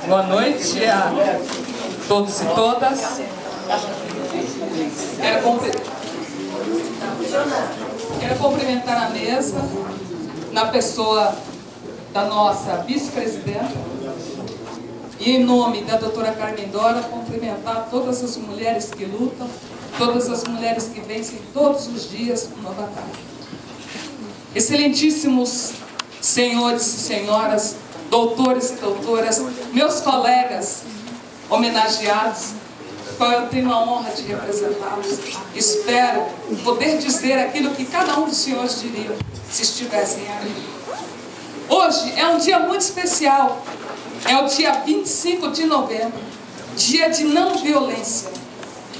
Boa noite a todos e todas. Quero cumprimentar a mesa, na pessoa da nossa vice-presidenta, e em nome da doutora Carmen Dora, cumprimentar todas as mulheres que lutam, todas as mulheres que vencem todos os dias uma batalha. Excelentíssimos senhores e senhoras, doutores e doutoras, meus colegas homenageados, qual eu tenho a honra de representá-los. Espero poder dizer aquilo que cada um dos senhores diriam se estivessem aqui. Hoje é um dia muito especial, é o dia 25 de novembro, dia de não violência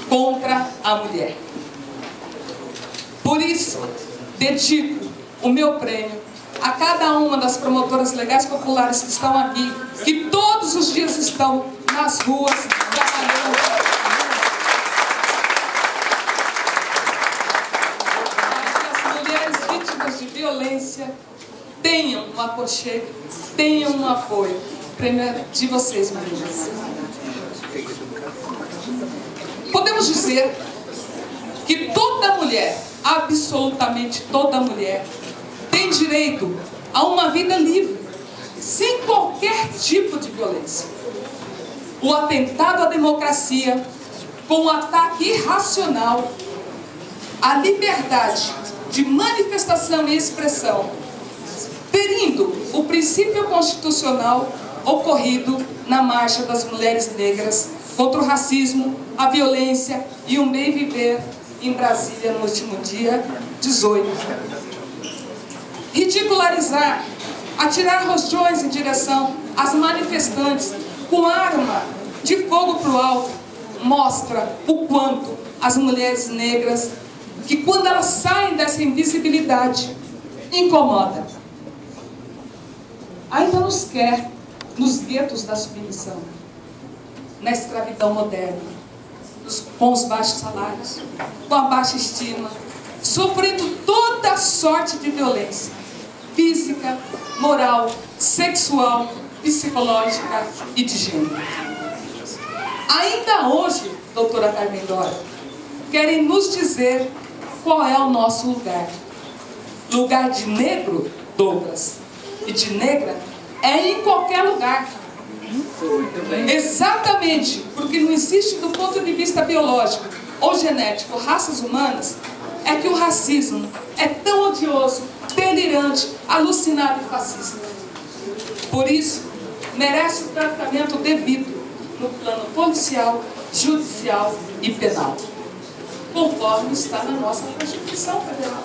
contra a mulher. Por isso, dedico o meu prêmio a cada uma das promotoras legais populares que estão aqui, que todos os dias estão nas ruas trabalhando. Para que as mulheres vítimas de violência tenham um aconchego, tenham um apoio. Prêmio de vocês, meninas. Podemos dizer que toda mulher, absolutamente toda mulher, tem direito a uma vida livre, sem qualquer tipo de violência. O atentado à democracia, com o ataque irracional à liberdade de manifestação e expressão, ferindo o princípio constitucional ocorrido na Marcha das Mulheres Negras contra o racismo, a violência e o bem viver em Brasília no último dia 18. Ridicularizar, atirar rojões em direção às manifestantes com arma de fogo para o alto, mostra o quanto as mulheres negras, que quando elas saem dessa invisibilidade, incomoda. Ainda nos quer nos guetos da submissão, na escravidão moderna, com os baixos salários, com a baixa estima, sofrendo toda sorte de violência física, moral, sexual, psicológica e de gênero. Ainda hoje, doutora Carmen Dora, querem nos dizer qual é o nosso lugar. Lugar de negro, Douglas, e de negra é em qualquer lugar. Exatamente, porque não existe do ponto de vista biológico ou genético raças humanas, é que o racismo é tão odioso, delirante, alucinado e fascista. Por isso, merece o tratamento devido no plano policial, judicial e penal, conforme está na nossa Constituição Federal.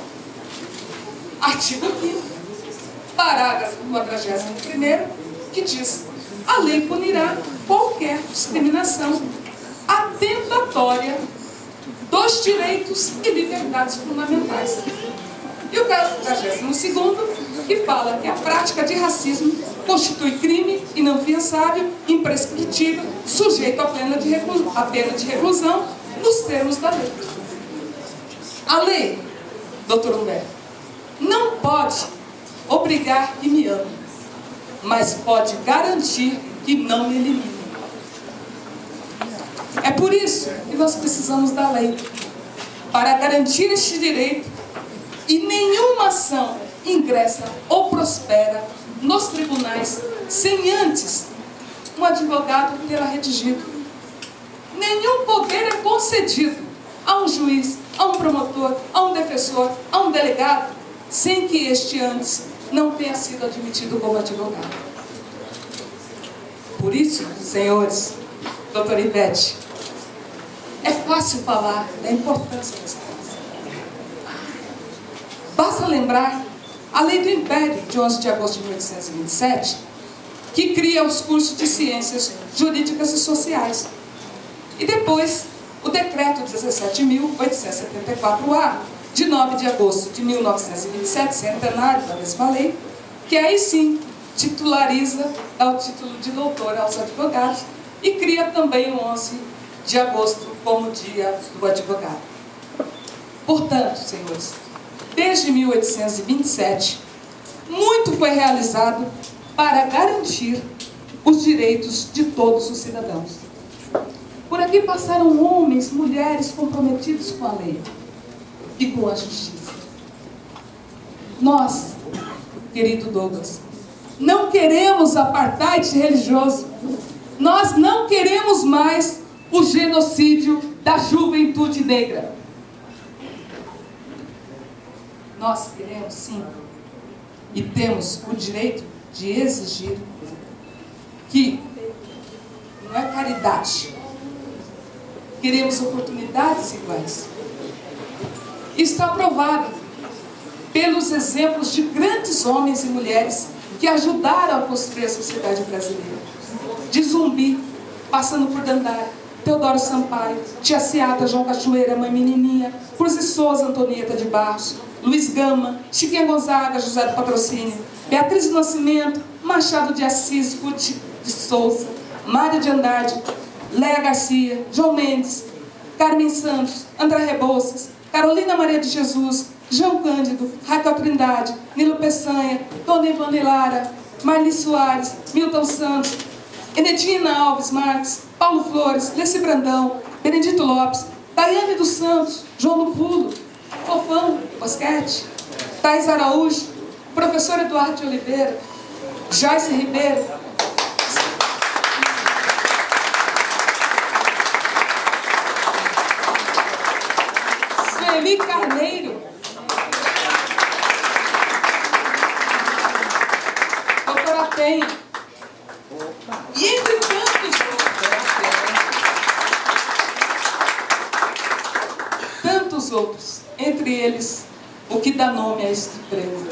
Artigo 5º, parágrafo 41º, que diz: a lei punirá qualquer discriminação atentatória dos direitos e liberdades fundamentais. E o 42º, que fala que a prática de racismo constitui crime inafiançável, imprescritível, sujeito à pena de reclusão, nos termos da lei. A lei, doutor Humberto, não pode obrigar que me ame, mas pode garantir que não me elimine. É por isso que nós precisamos da lei, para garantir este direito, e nenhuma ação ingressa ou prospera nos tribunais sem antes um advogado ter redigido. Nenhum poder é concedido a um juiz, a um promotor, a um defensor, a um delegado, sem que este antes não tenha sido admitido como advogado. Por isso, senhores, doutora Ivete, é fácil falar da importância dessa coisa. Basta lembrar a Lei do Império, de 11 de agosto de 1827, que cria os cursos de Ciências Jurídicas e Sociais. E depois, o Decreto 17.874-A, de 9 de agosto de 1927, centenário da mesma lei, que aí sim titulariza, dá o título de doutor aos advogados, e cria também o 11 de agosto como Dia do Advogado. Portanto, senhores, desde 1827, muito foi realizado para garantir os direitos de todos os cidadãos. Por aqui passaram homens, mulheres comprometidos com a lei e com a justiça. Nós, querido Douglas, não queremos apartheid religioso. Nós não queremos mais o genocídio da juventude negra. Nós queremos, sim, e temos o direito de exigir que não é caridade. Queremos oportunidades iguais. Está provado pelos exemplos de grandes homens e mulheres que ajudaram a construir a sociedade brasileira. De Zumbi, passando por Dandara, Teodoro Sampaio, Tia Seata, João Cachoeira, Mãe Menininha, Cruz e Souza, Antonieta de Barros, Luiz Gama, Chiquinha Gonzaga, José do Patrocínio, Beatriz do Nascimento, Machado de Assis, Ruth de Souza, Mário de Andrade, Léa Garcia, João Mendes, Carmen Santos, André Rebouças, Carolina Maria de Jesus, João Cândido, Raquel Trindade, Nilo Peçanha, Dona Ivone Lara, Marli Soares, Milton Santos, Enetina Alves Marques, Paulo Flores, Leci Brandão, Benedito Lopes, Daiane dos Santos, João do Pulo, Fofão, Bosquete, Thais Araújo, Professor Eduardo de Oliveira, Joyce Ribeiro, Sueli Carneiro, Doutora Penha, e entre tantos outros, entre eles, o que dá nome a este prêmio,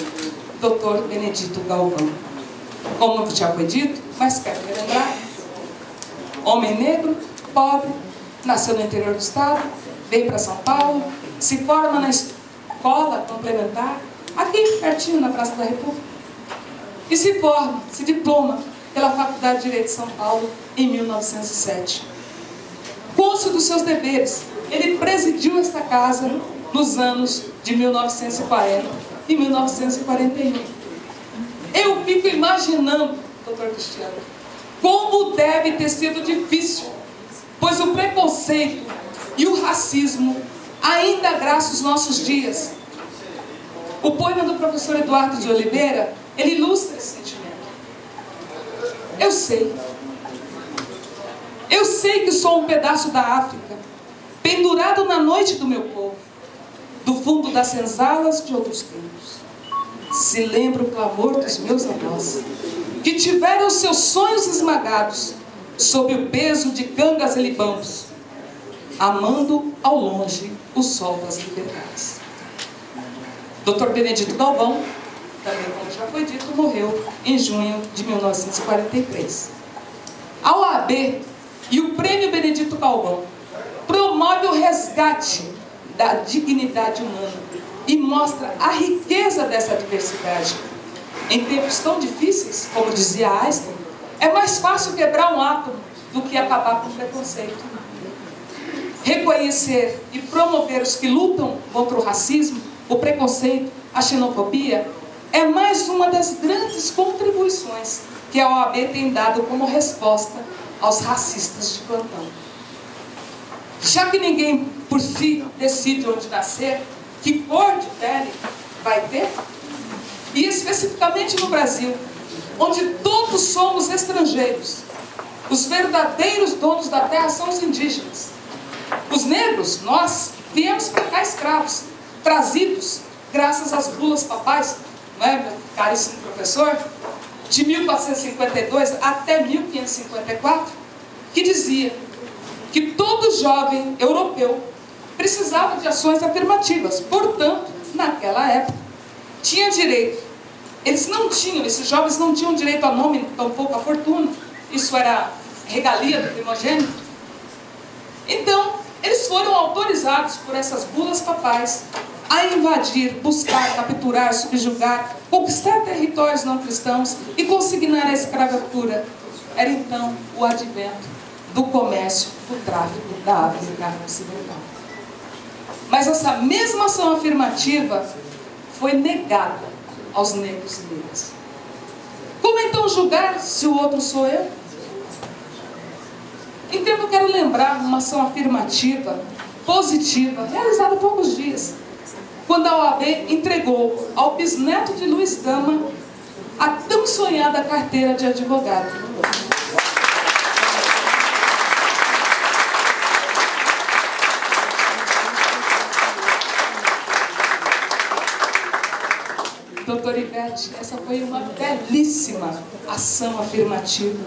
Dr. Benedito Galvão. Como já foi dito, mas quero relembrar, homem negro, pobre, nasceu no interior do estado, veio para São Paulo, se forma na escola complementar, aqui pertinho na Praça da República, e se forma, se diploma pela Faculdade de Direito de São Paulo em 1907. Cônscio dos seus deveres, ele presidiu esta casa nos anos de 1940 e 1941. Eu fico imaginando, doutor Cristiano, como deve ter sido difícil, pois o preconceito e o racismo ainda agraçam os nossos dias. O poema do professor Eduardo de Oliveira, ele ilustra esse sentimento. Eu sei que sou um pedaço da África, pendurado na noite do meu povo, do fundo das senzalas de outros tempos. Se lembra o clamor dos meus avós, que tiveram seus sonhos esmagados sob o peso de cangas e libãos, amando ao longe o sol das liberdades. Dr. Benedito Galvão, também como já foi dito, morreu em junho de 1943. A OAB e o Prêmio Benedito Galvão promove o resgate da dignidade humana e mostra a riqueza dessa diversidade. Em tempos tão difíceis, como dizia Einstein, é mais fácil quebrar um átomo do que acabar com o preconceito. Reconhecer e promover os que lutam contra o racismo, o preconceito, a xenofobia, é mais uma das grandes contribuições que a OAB tem dado como resposta aos racistas de plantão. Já que ninguém por si decide onde nascer, que cor de pele vai ter, e especificamente no Brasil, onde todos somos estrangeiros, os verdadeiros donos da terra são os indígenas. Os negros, nós, viemos para cá escravos, trazidos graças às bulas papais, não é, meu caríssimo professor, de 1452 até 1554, que dizia que todo jovem europeu precisava de ações afirmativas. Portanto, naquela época, tinha direito. Eles não tinham, esses jovens não tinham direito a nome, tampouco a fortuna. Isso era regalia do primogênito. Então, eles foram autorizados por essas bulas papais a invadir, buscar, capturar, subjugar, conquistar territórios não cristãos e consignar a escravatura. Era então o advento do comércio, do tráfico da África Ocidental. Mas essa mesma ação afirmativa foi negada aos negros e negras. Como então julgar se o outro sou eu? Então eu quero lembrar uma ação afirmativa, positiva, realizada há poucos dias, quando a OAB entregou ao bisneto de Luiz Gama a tão sonhada carteira de advogado. Doutor Ivete, essa foi uma belíssima ação afirmativa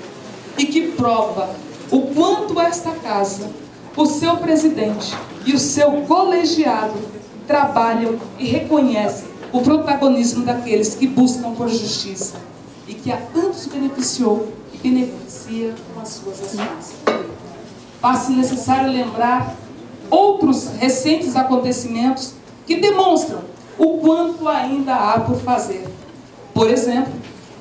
e que prova o quanto esta casa, o seu presidente e o seu colegiado trabalham e reconhecem o protagonismo daqueles que buscam por justiça e que a tantos beneficiou e beneficia com as suas ações. Faz-se necessário lembrar outros recentes acontecimentos que demonstram o quanto ainda há por fazer. Por exemplo,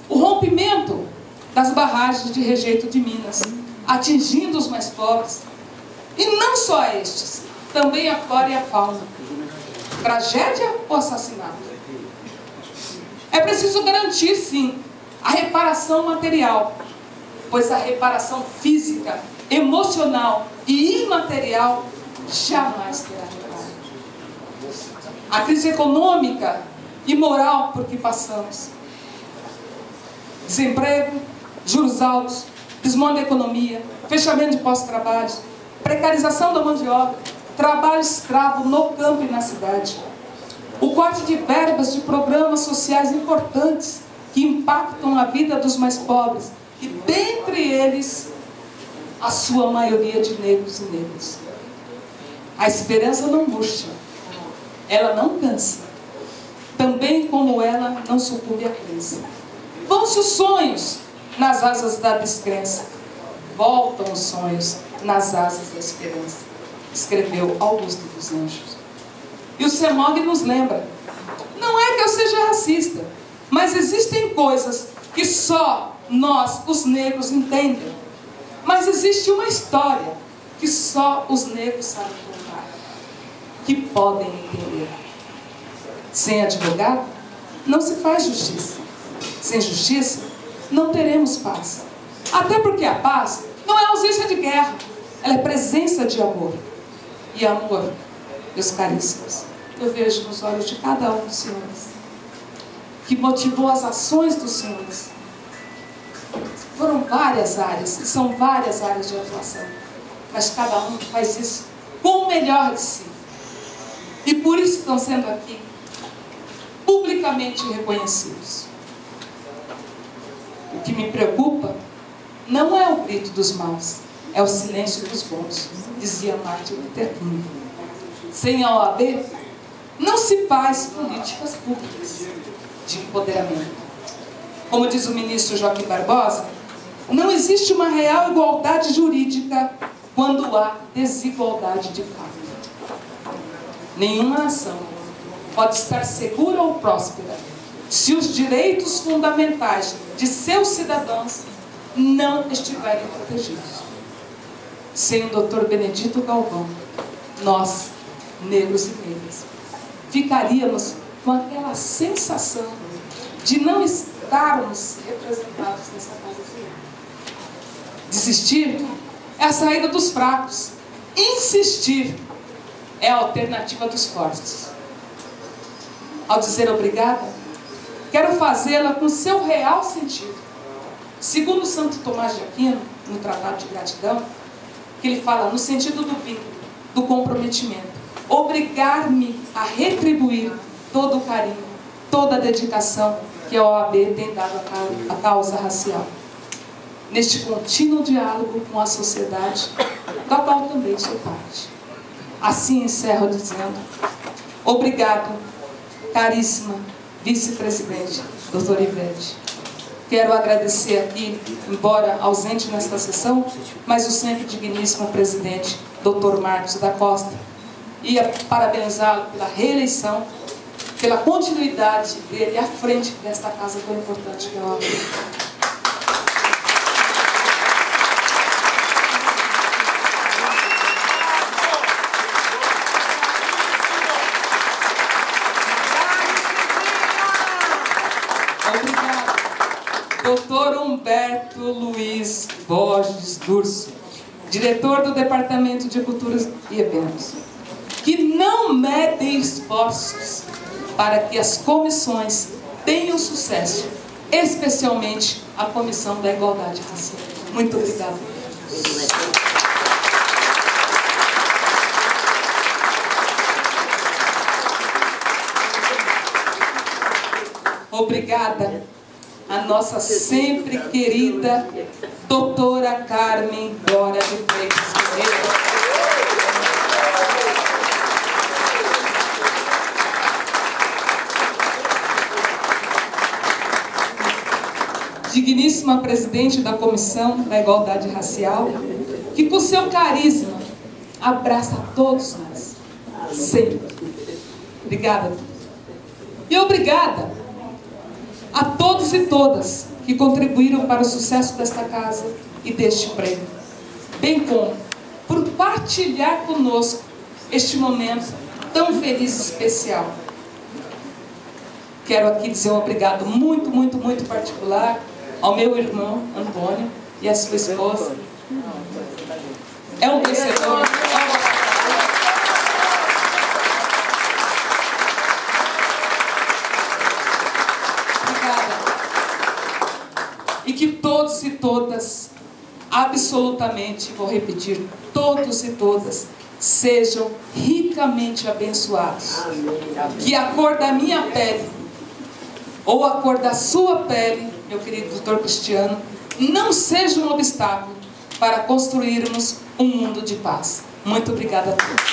o rompimento das barragens de rejeito de Minas, atingindo os mais pobres, e não só estes, também a flora e a fauna. Tragédia ou assassinato? É preciso garantir, sim, a reparação material, pois a reparação física, emocional e imaterial jamais terá reparo. A crise econômica e moral por que passamos, desemprego, juros altos, desmonte da economia, fechamento de postos de trabalho, precarização da mão de obra, trabalho escravo no campo e na cidade, o corte de verbas de programas sociais importantes que impactam a vida dos mais pobres e, dentre eles, a sua maioria de negros e negras. A esperança não murcha, ela não cansa, também como ela não sucumbe à crença. Vão-se os sonhos nas asas da descrença, voltam os sonhos nas asas da esperança, escreveu Augusto dos Anjos. E o CEMOG nos lembra, não é que eu seja racista, mas existem coisas que só nós, os negros, entendem. Mas existe uma história que só os negros sabem contar, que podem entender. Sem advogado, não se faz justiça. Sem justiça, não teremos paz. Até porque a paz não é ausência de guerra, ela é presença de amor. E amor, meus caríssimos, eu vejo nos olhos de cada um dos senhores, que motivou as ações dos senhores. Foram várias áreas, e são várias áreas de atuação, mas cada um faz isso com o melhor de si. E por isso estão sendo aqui publicamente reconhecidos. O que me preocupa não é o grito dos maus, é o silêncio dos bons, dizia Martin Luther King. Sem a OAB, não se faz políticas públicas de empoderamento. Como diz o ministro Joaquim Barbosa, não existe uma real igualdade jurídica quando há desigualdade de fato. Nenhuma nação pode estar segura ou próspera se os direitos fundamentais de seus cidadãos não estiverem protegidos. Sem o Dr. Benedito Galvão, nós, negros e negras, ficaríamos com aquela sensação de não estarmos representados nessa casa de Deus. Desistir é a saída dos fracos. Insistir é a alternativa dos fortes. Ao dizer obrigada, quero fazê-la com seu real sentido. Segundo Santo Tomás de Aquino, no Tratado de Gratidão, que ele fala no sentido do vínculo, do comprometimento. Obrigar-me a retribuir todo o carinho, toda a dedicação que a OAB tem dado à causa racial. Neste contínuo diálogo com a sociedade, da qual também sou parte. Assim encerro dizendo, obrigado, caríssima vice-presidente, doutora Ivete. Quero agradecer aqui, embora ausente nesta sessão, mas o sempre digníssimo presidente, doutor Marcos da Costa, e parabenizá-lo pela reeleição, pela continuidade dele à frente desta casa tão importante que é a OAB. Obrigado. Doutor Humberto Luiz Borges Durso. diretor do Departamento de Cultura e Eventos, que não medem esforços para que as comissões tenham sucesso, especialmente a Comissão da Igualdade Racial. Muito obrigada. Obrigada a nossa sempre querida doutora Carmen Glória de Freitas Ferreira. Digníssima presidente da Comissão da Igualdade Racial, que com seu carisma abraça a todos nós, sempre. Obrigada. E obrigada a todos e todas que contribuíram para o sucesso desta casa e deste prêmio, bem como por partilhar conosco este momento tão feliz e especial. Quero aqui dizer um obrigado muito, muito, muito particular ao meu irmão Antônio e à sua esposa. É um vencedor. E que todos e todas, absolutamente, vou repetir, todos e todas, sejam ricamente abençoados. Que a cor da minha pele, ou a cor da sua pele, meu querido doutor Cristiano, não seja um obstáculo para construirmos um mundo de paz. Muito obrigada a todos.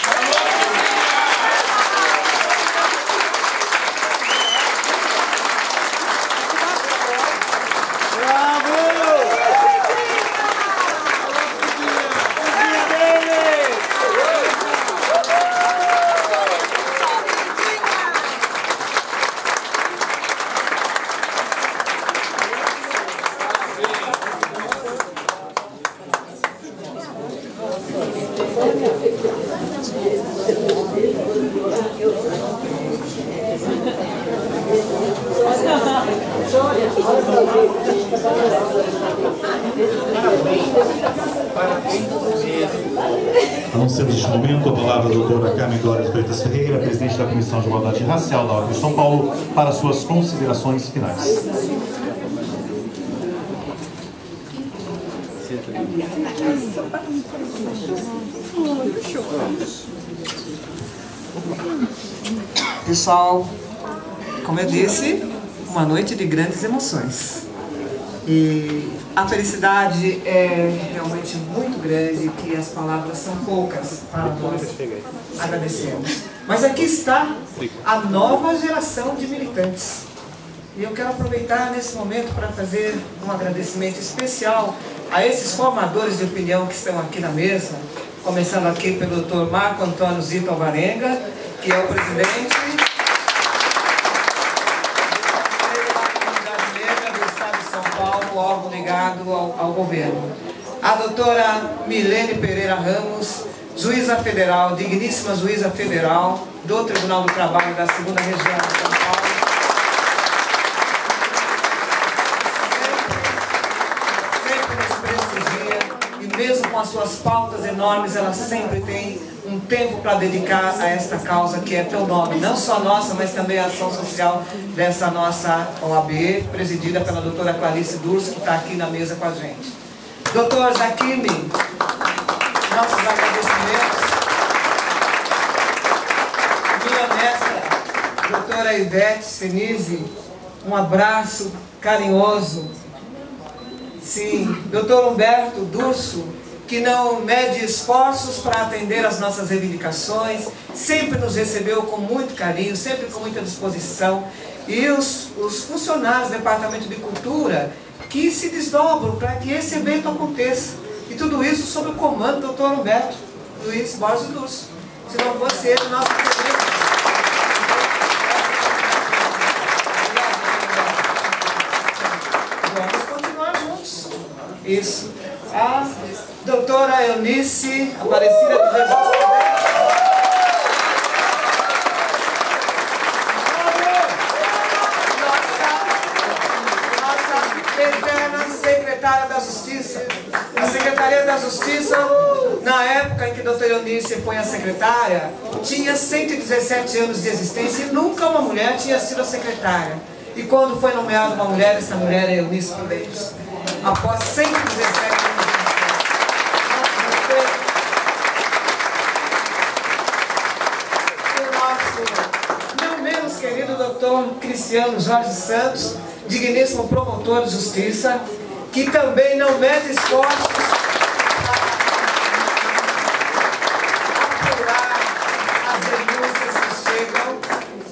Anunciamos neste momento a palavra da doutora Carmen Glória de Freitas Ferreira, presidente da Comissão de Igualdade Racial da OAB de São Paulo, para suas considerações finais. Pessoal, como eu disse, uma noite de grandes emoções. E a felicidade é realmente muito grande, que as palavras são poucas para nós agradecermos. Mas aqui está a nova geração de militantes. E eu quero aproveitar nesse momento para fazer um agradecimento especial a esses formadores de opinião que estão aqui na mesa, começando aqui pelo Dr. Marco Antônio Zito Alvarenga, que é o presidente órgão ligado ao governo. A doutora Milene Pereira Ramos, juíza federal, digníssima juíza federal do Tribunal do Trabalho da 2ª Região de São Paulo. Sempre nos prestigia e mesmo com as suas pautas enormes, ela sempre tem um tempo para dedicar a esta causa que é tão nobre, não só nossa, mas também a ação social dessa nossa OAB, presidida pela doutora Clarice Durso, que está aqui na mesa com a gente. Doutor Zaquimi, nossos agradecimentos. Minha mestra, doutora Ivete Senise, um abraço carinhoso. Sim, doutor Humberto Durso, que não mede esforços para atender as nossas reivindicações, sempre nos recebeu com muito carinho, sempre com muita disposição. E os funcionários do Departamento de Cultura, que se desdobram para que esse evento aconteça. E tudo isso sob o comando do Dr. Humberto Luiz Borges Durso. Se não fosse ele, nosso presidente. Vamos continuar juntos. Isso. A doutora Eunice Aparecida de Jesus. Nossa eterna secretária da Justiça, a secretária Secretaria da Justiça, na época em que a doutora Eunice foi a secretária, tinha 117 anos de existência e nunca uma mulher tinha sido a secretária. E quando foi nomeada uma mulher, essa mulher é Eunice Prudente. Após 117 anos de existência. Querido doutor Cristiano Jorge Santos, digníssimo promotor de justiça, que também não mede esforços para apurar as denúncias que chegam.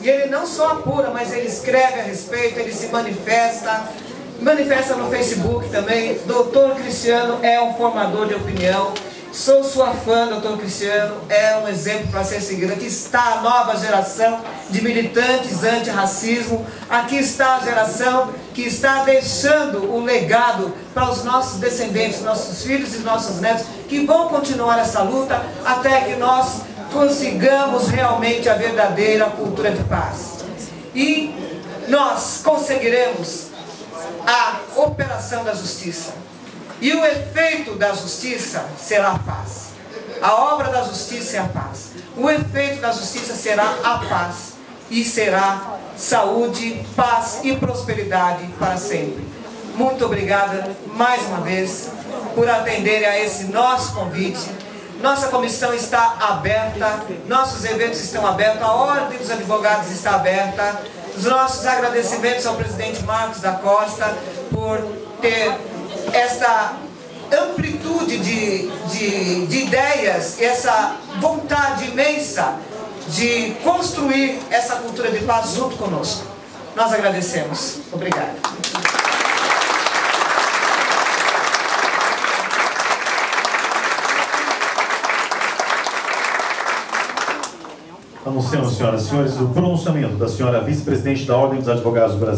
E ele não só apura, mas ele escreve a respeito, ele se manifesta no Facebook também. Doutor Cristiano é um formador de opinião. Sou sua fã, doutor Cristiano, é um exemplo para ser seguido. Aqui está a nova geração de militantes antirracismo, aqui está a geração que está deixando o legado para os nossos descendentes, nossos filhos e nossos netos, que vão continuar essa luta até que nós consigamos realmente a verdadeira cultura de paz. E nós conseguiremos a operação da justiça. E o efeito da justiça será a paz. A obra da justiça é a paz. O efeito da justiça será a paz. E será saúde, paz e prosperidade para sempre. Muito obrigada, mais uma vez, por atenderem a esse nosso convite. Nossa comissão está aberta, nossos eventos estão abertos, a Ordem dos Advogados está aberta. Os nossos agradecimentos ao presidente Marcos da Costa por ter essa amplitude de ideias, essa vontade imensa de construir essa cultura de paz junto conosco. Nós agradecemos. Obrigado. Anunciamos, senhoras e senhores, o pronunciamento da senhora vice-presidente da Ordem dos Advogados do Brasil.